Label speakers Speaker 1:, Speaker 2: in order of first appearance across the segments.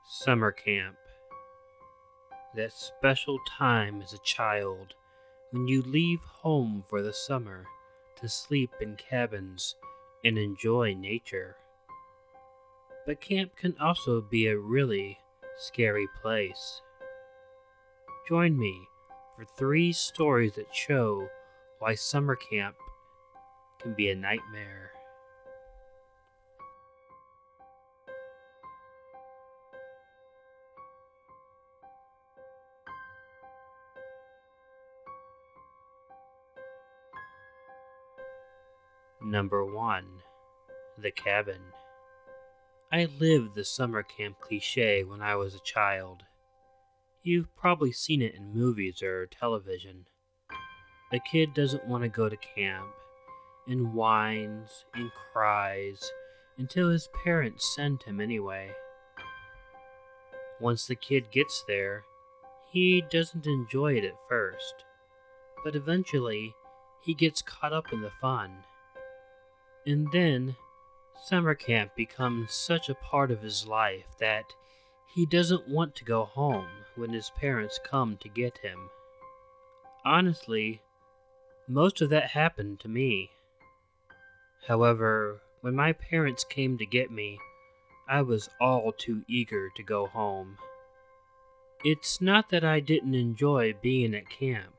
Speaker 1: Summer camp. That special time as a child when you leave home for the summer to sleep in cabins and enjoy nature. But camp can also be a really scary place. Join me for 3 stories that show why summer camp can be a nightmare. Number 1. The cabin. I lived the summer camp cliché when I was a child. You've probably seen it in movies or television. A kid doesn't want to go to camp and whines and cries until his parents send him anyway. Once the kid gets there, he doesn't enjoy it at first, but eventually he gets caught up in the fun. And then, summer camp becomes such a part of his life that he doesn't want to go home when his parents come to get him. Honestly, most of that happened to me. However, when my parents came to get me, I was all too eager to go home. It's not that I didn't enjoy being at camp.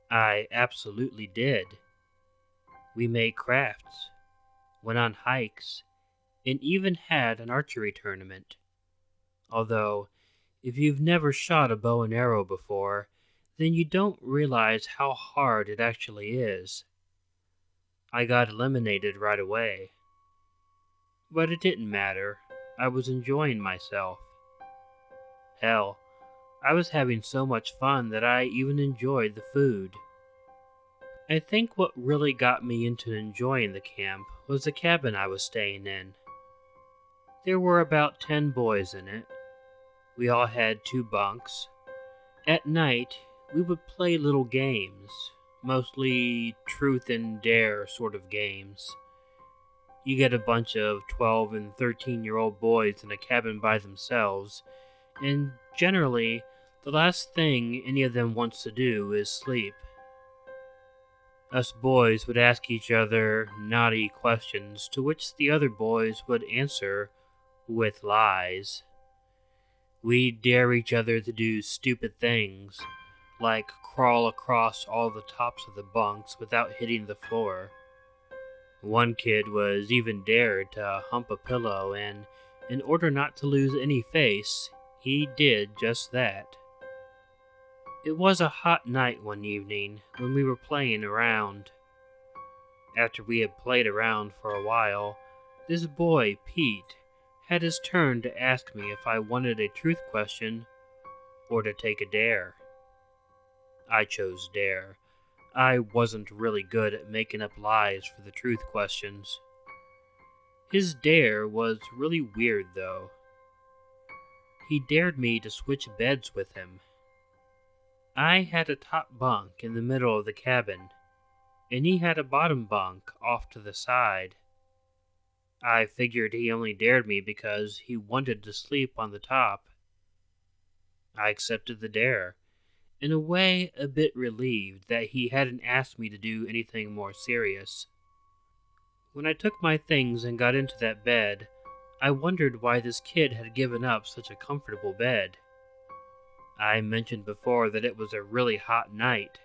Speaker 1: I absolutely did. We made crafts, went on hikes, and even had an archery tournament. Although, if you've never shot a bow and arrow before, then you don't realize how hard it actually is. I got eliminated right away. But it didn't matter. I was enjoying myself. Hell, I was having so much fun that I even enjoyed the food. I think what really got me into enjoying the camp was the cabin I was staying in. There were about 10 boys in it. We all had 2 bunks. At night, we would play little games, mostly truth and dare sort of games. You get a bunch of 12 and 13-year-old boys in a cabin by themselves, and generally, the last thing any of them wants to do is sleep. Us boys would ask each other naughty questions, to which the other boys would answer with lies. We'd dare each other to do stupid things, like crawl across all the tops of the bunks without hitting the floor. One kid was even dared to hump a pillow, and in order not to lose any face, he did just that. It was a hot night one evening when we were playing around. After we had played around for a while, this boy, Pete, had his turn to ask me if I wanted a truth question or to take a dare. I chose dare. I wasn't really good at making up lies for the truth questions. His dare was really weird, though. He dared me to switch beds with him. I had a top bunk in the middle of the cabin, and he had a bottom bunk off to the side. I figured he only dared me because he wanted to sleep on the top. I accepted the dare, in a way a bit relieved that he hadn't asked me to do anything more serious. When I took my things and got into that bed, I wondered why this kid had given up such a comfortable bed. I mentioned before that it was a really hot night,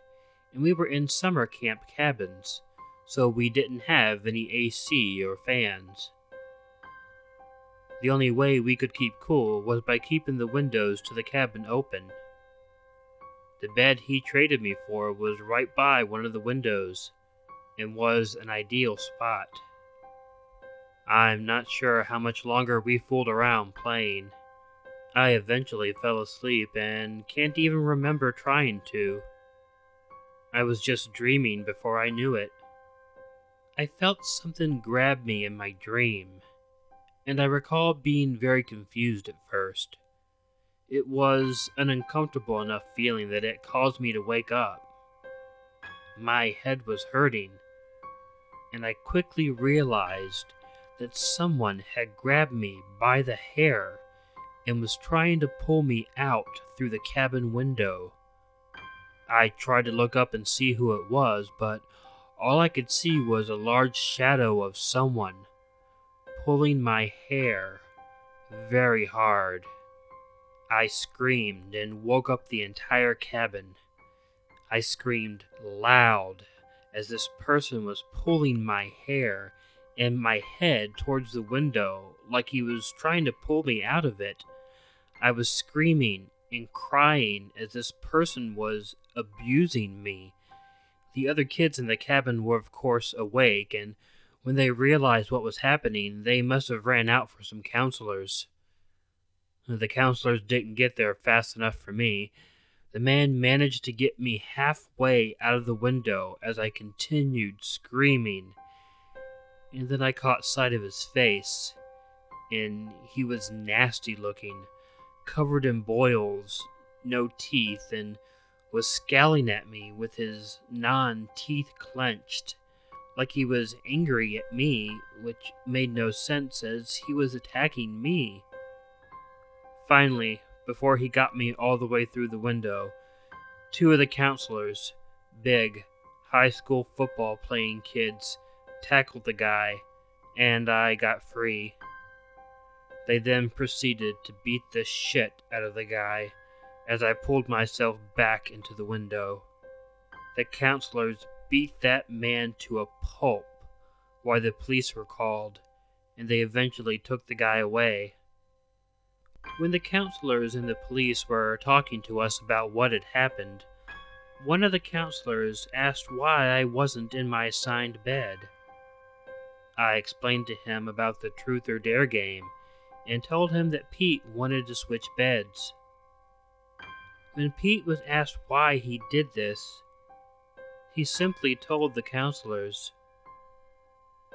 Speaker 1: and we were in summer camp cabins, so we didn't have any AC or fans. The only way we could keep cool was by keeping the windows to the cabin open. The bed he traded me for was right by one of the windows, and was an ideal spot. I'm not sure how much longer we fooled around playing. I eventually fell asleep and can't even remember trying to. I was just dreaming before I knew it. I felt something grab me in my dream, and I recall being very confused at first. It was an uncomfortable enough feeling that it caused me to wake up. My head was hurting, and I quickly realized that someone had grabbed me by the hair and was trying to pull me out through the cabin window. I tried to look up and see who it was, but all I could see was a large shadow of someone pulling my hair very hard. I screamed and woke up the entire cabin. I screamed loud as this person was pulling my hair and my head towards the window like he was trying to pull me out of it. I was screaming and crying as this person was abusing me. The other kids in the cabin were of course awake, and when they realized what was happening, they must have ran out for some counselors. The counselors didn't get there fast enough for me. The man managed to get me halfway out of the window as I continued screaming, and then I caught sight of his face, and he was nasty looking, covered in boils, no teeth, and was scowling at me with his non-teeth clenched, like he was angry at me, which made no sense as he was attacking me. Finally, before he got me all the way through the window, two of the counselors, big, high school football playing kids, tackled the guy, and I got free. They then proceeded to beat the shit out of the guy as I pulled myself back into the window. The counselors beat that man to a pulp while the police were called, and they eventually took the guy away. When the counselors and the police were talking to us about what had happened, one of the counselors asked why I wasn't in my assigned bed. I explained to him about the Truth or Dare game and told him that Pete wanted to switch beds. When Pete was asked why he did this, he simply told the counselors,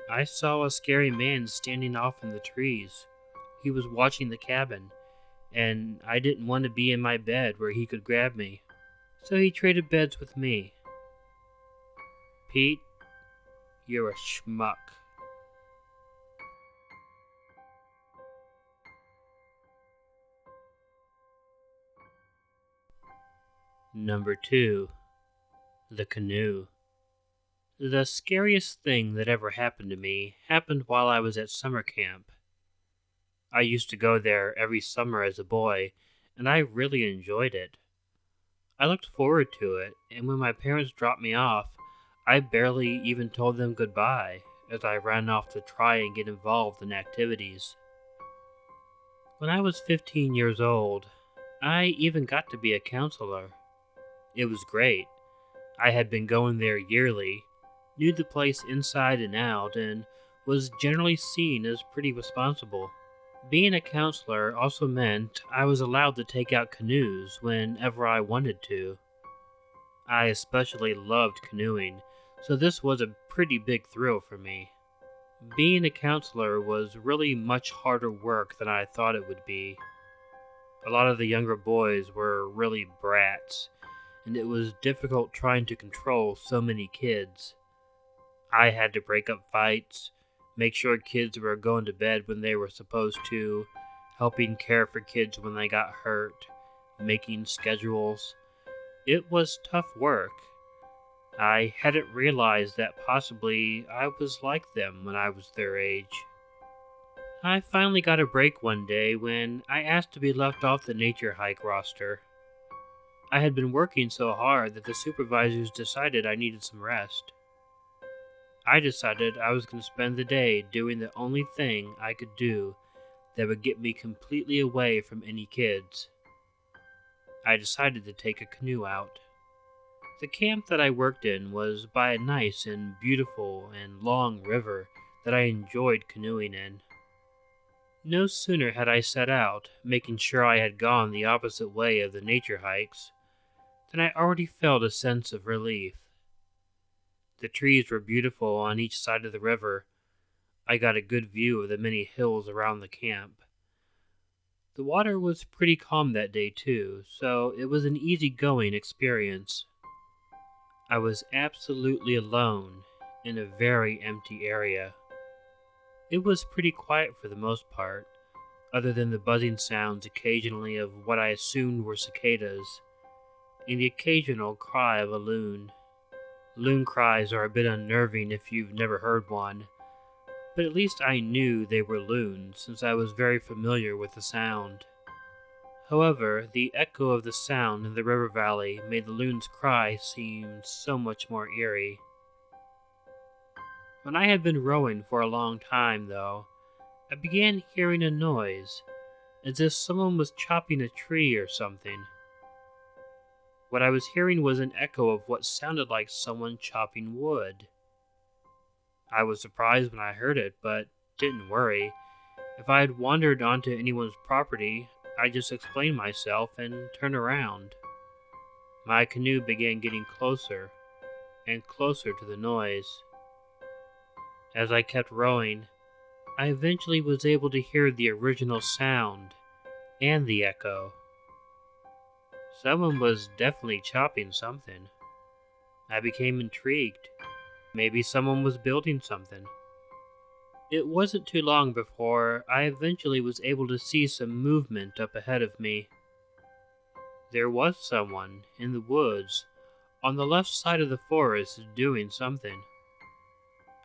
Speaker 1: "I saw a scary man standing off in the trees. He was watching the cabin, and I didn't want to be in my bed where he could grab me, so he traded beds with me." Pete, you're a schmuck. Number 2. The Canoe. The scariest thing that ever happened to me happened while I was at summer camp. I used to go there every summer as a boy, and I really enjoyed it. I looked forward to it, and when my parents dropped me off, I barely even told them goodbye, as I ran off to try and get involved in activities. When I was 15 years old, I even got to be a counselor. It was great. I had been going there yearly, knew the place inside and out, and was generally seen as pretty responsible. Being a counselor also meant I was allowed to take out canoes whenever I wanted to. I especially loved canoeing, so this was a pretty big thrill for me. Being a counselor was really much harder work than I thought it would be. A lot of the younger boys were really brats, and it was difficult trying to control so many kids. I had to break up fights, make sure kids were going to bed when they were supposed to, helping care for kids when they got hurt, making schedules. It was tough work. I hadn't realized that possibly I was like them when I was their age. I finally got a break one day when I asked to be left off the nature hike roster. I had been working so hard that the supervisors decided I needed some rest. I decided I was going to spend the day doing the only thing I could do that would get me completely away from any kids. I decided to take a canoe out. The camp that I worked in was by a nice and beautiful and long river that I enjoyed canoeing in. No sooner had I set out, making sure I had gone the opposite way of the nature hikes, than I already felt a sense of relief. The trees were beautiful on each side of the river. I got a good view of the many hills around the camp. The water was pretty calm that day too, so it was an easy-going experience. I was absolutely alone in a very empty area. It was pretty quiet for the most part. other than the buzzing sounds occasionally of what I assumed were cicadas, and the occasional cry of a loon. Loon cries are a bit unnerving if you've never heard one, but at least I knew they were loons since I was very familiar with the sound. However, the echo of the sound in the river valley made the loon's cry seem so much more eerie. When I had been rowing for a long time, though, I began hearing a noise, as if someone was chopping a tree or something. What I was hearing was an echo of what sounded like someone chopping wood. I was surprised when I heard it, but didn't worry. If I had wandered onto anyone's property, I just explained myself and turned around. My canoe began getting closer and closer to the noise. As I kept rowing, I eventually was able to hear the original sound and the echo. Someone was definitely chopping something. I became intrigued. Maybe someone was building something. It wasn't too long before I eventually was able to see some movement up ahead of me. There was someone in the woods on the left side of the forest doing something.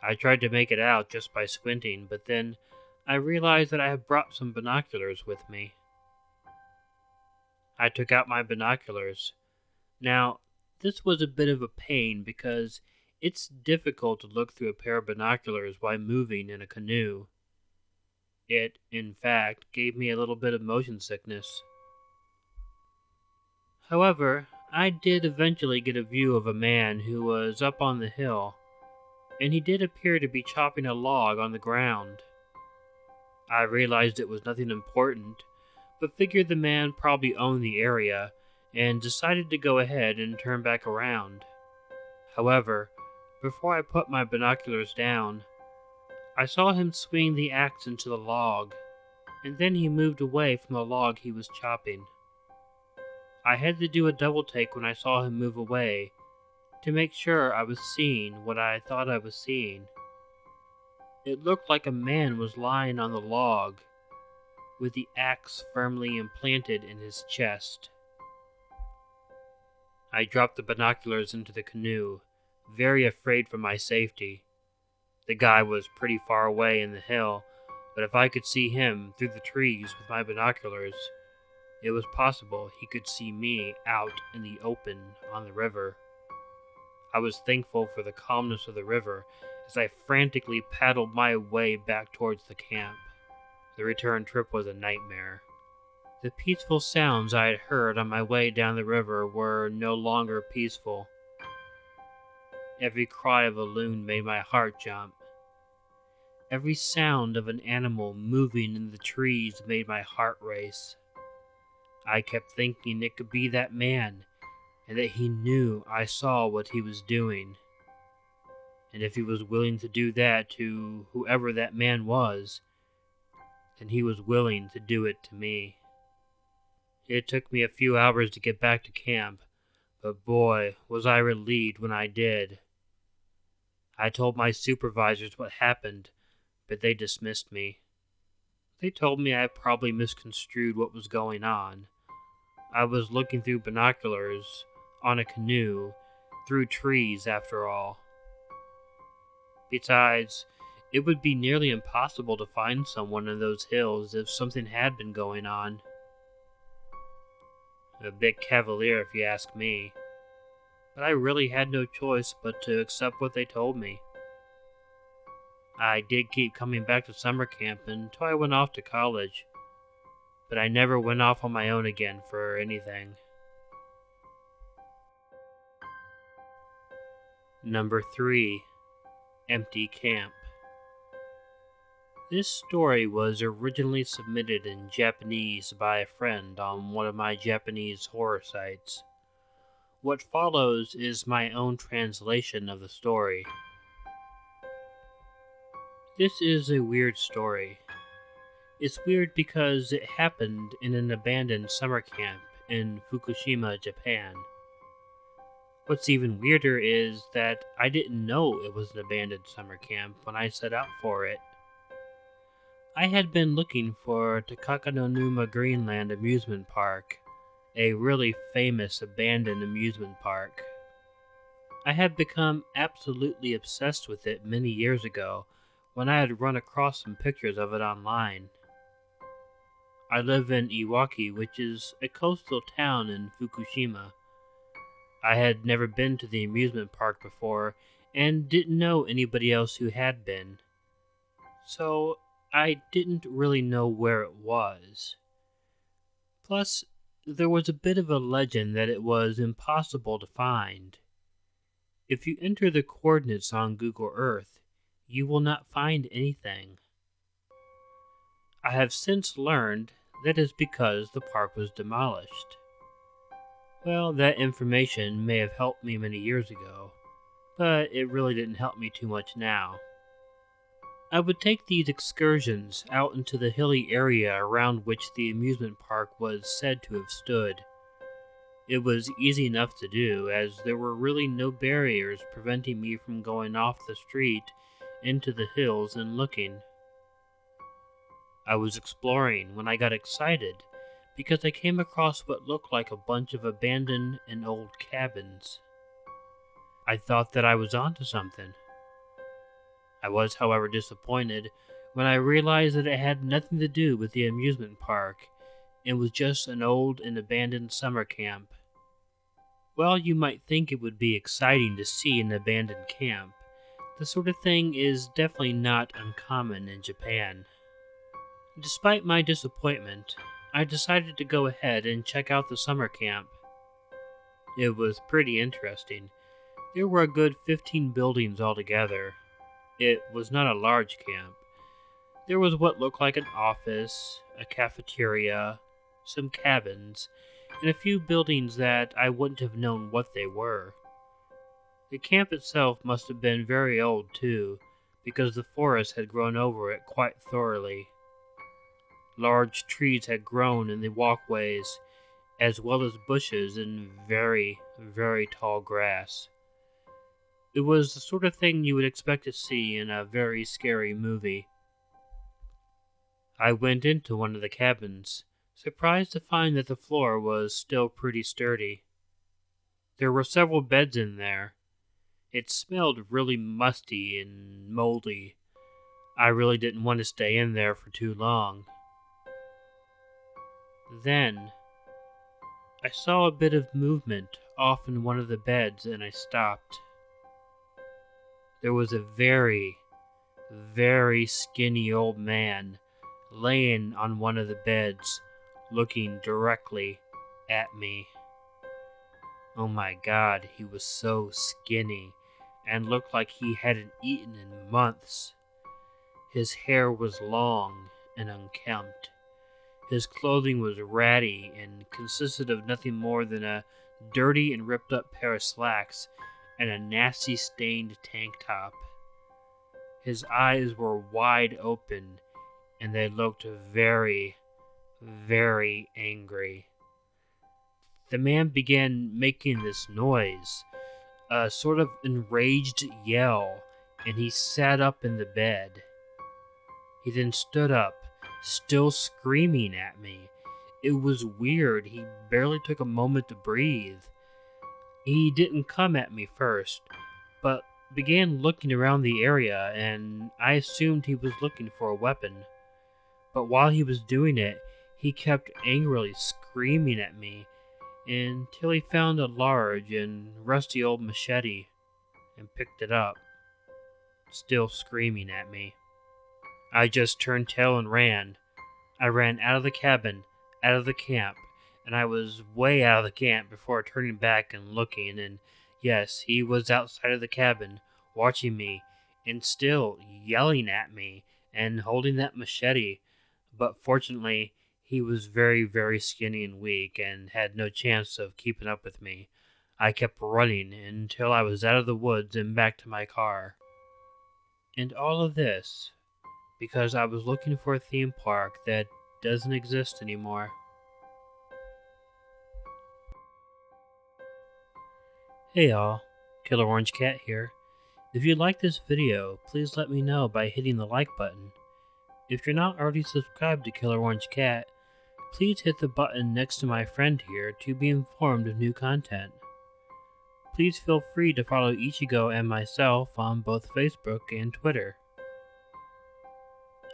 Speaker 1: I tried to make it out just by squinting, but then I realized that I had brought some binoculars with me. I took out my binoculars. Now, this was a bit of a pain because it's difficult to look through a pair of binoculars while moving in a canoe. It, in fact, gave me a little bit of motion sickness. However, I did eventually get a view of a man who was up on the hill, and he did appear to be chopping a log on the ground. I realized it was nothing important, but figured the man probably owned the area, and decided to go ahead and turn back around. However, before I put my binoculars down, I saw him swing the axe into the log, and then he moved away from the log he was chopping. I had to do a double take when I saw him move away, to make sure I was seeing what I thought I was seeing. It looked like a man was lying on the log, with the axe firmly implanted in his chest. I dropped the binoculars into the canoe, very afraid for my safety. The guy was pretty far away in the hill, but if I could see him through the trees with my binoculars, it was possible he could see me out in the open on the river. I was thankful for the calmness of the river as I frantically paddled my way back towards the camp. The return trip was a nightmare. The peaceful sounds I had heard on my way down the river were no longer peaceful. Every cry of a loon made my heart jump. Every sound of an animal moving in the trees made my heart race. I kept thinking it could be that man, and that he knew I saw what he was doing. And if he was willing to do that to whoever that man was, then he was willing to do it to me. It took me a few hours to get back to camp, but boy, was I relieved when I did. I told my supervisors what happened, but they dismissed me. They told me I probably misconstrued what was going on. I was looking through binoculars, on a canoe, through trees after all. Besides, it would be nearly impossible to find someone in those hills if something had been going on. A bit cavalier if you ask me, but I really had no choice but to accept what they told me. I did keep coming back to summer camp until I went off to college, but I never went off on my own again for anything. Number 3. Empty Camp. This story was originally submitted in Japanese by a friend on one of my Japanese horror sites. What follows is my own translation of the story. This is a weird story. It's weird because it happened in an abandoned summer camp in Fukushima, Japan. What's even weirder is that I didn't know it was an abandoned summer camp when I set out for it. I had been looking for Takakano Greenland Amusement Park, a really famous abandoned amusement park. I had become absolutely obsessed with it many years ago when I had run across some pictures of it online. I live in Iwaki, which is a coastal town in Fukushima. I had never been to the amusement park before and didn't know anybody else who had been, so I didn't really know where it was. Plus, there was a bit of a legend that it was impossible to find. If you enter the coordinates on Google Earth, you will not find anything. I have since learned that is because the park was demolished. Well, that information may have helped me many years ago, but it really didn't help me too much now. I would take these excursions out into the hilly area around which the amusement park was said to have stood. It was easy enough to do, as there were really no barriers preventing me from going off the street into the hills and looking. I was exploring when I got excited because I came across what looked like a bunch of abandoned and old cabins. I thought that I was onto something. I was, however, disappointed when I realized that it had nothing to do with the amusement park and was just an old and abandoned summer camp. While you might think it would be exciting to see an abandoned camp, the sort of thing is definitely not uncommon in Japan. Despite my disappointment, I decided to go ahead and check out the summer camp. It was pretty interesting. There were a good 15 buildings altogether. It was not a large camp. There was what looked like an office, a cafeteria, some cabins, and a few buildings that I wouldn't have known what they were. The camp itself must have been very old too, because the forest had grown over it quite thoroughly. Large trees had grown in the walkways, as well as bushes and very, very tall grass. It was the sort of thing you would expect to see in a very scary movie. I went into one of the cabins, surprised to find that the floor was still pretty sturdy. There were several beds in there. It smelled really musty and moldy. I really didn't want to stay in there for too long. Then, I saw a bit of movement off in one of the beds and I stopped. There was a very, very skinny old man laying on one of the beds, looking directly at me. Oh my God, he was so skinny and looked like he hadn't eaten in months. His hair was long and unkempt. His clothing was ratty and consisted of nothing more than a dirty and ripped up pair of slacks and a nasty stained tank top. His eyes were wide open and they looked very, very angry. The man began making this noise, a sort of enraged yell, and he sat up in the bed. He then stood up, still screaming at me. It was weird. He barely took a moment to breathe. He didn't come at me first, but began looking around the area, and I assumed he was looking for a weapon. But while he was doing it, he kept angrily screaming at me until he found a large and rusty old machete and picked it up, still screaming at me. I just turned tail and ran. I ran out of the cabin, out of the camp, and I was way out of the camp before turning back and looking, and yes, he was outside of the cabin, watching me, and still yelling at me, and holding that machete, but fortunately, he was very, very skinny and weak, and had no chance of keeping up with me. I kept running until I was out of the woods and back to my car. And all of this because I was looking for a theme park that doesn't exist anymore. Hey y'all, Killer Orange Cat here. If you like this video, please let me know by hitting the like button. If you're not already subscribed to Killer Orange Cat, please hit the button next to my friend here to be informed of new content. Please feel free to follow Ichigo and myself on both Facebook and Twitter.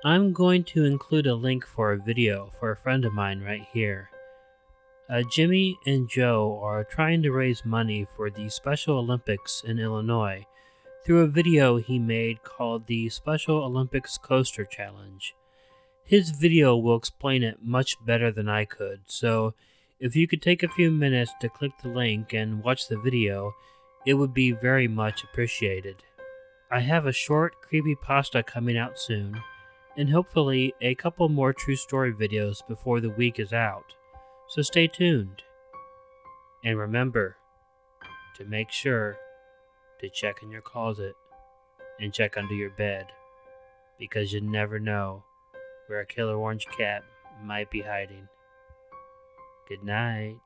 Speaker 1: I'm going to include a link for a video for a friend of mine right here. Jimmy and Joe are trying to raise money for the Special Olympics in Illinois through a video he made called the Special Olympics Coaster Challenge. His video will explain it much better than I could, so if you could take a few minutes to click the link and watch the video, it would be very much appreciated. I have a short creepypasta coming out soon, and hopefully a couple more true story videos before the week is out, so stay tuned. And remember to make sure to check in your closet and check under your bed, because you never know where a killer orange cat might be hiding. Good night.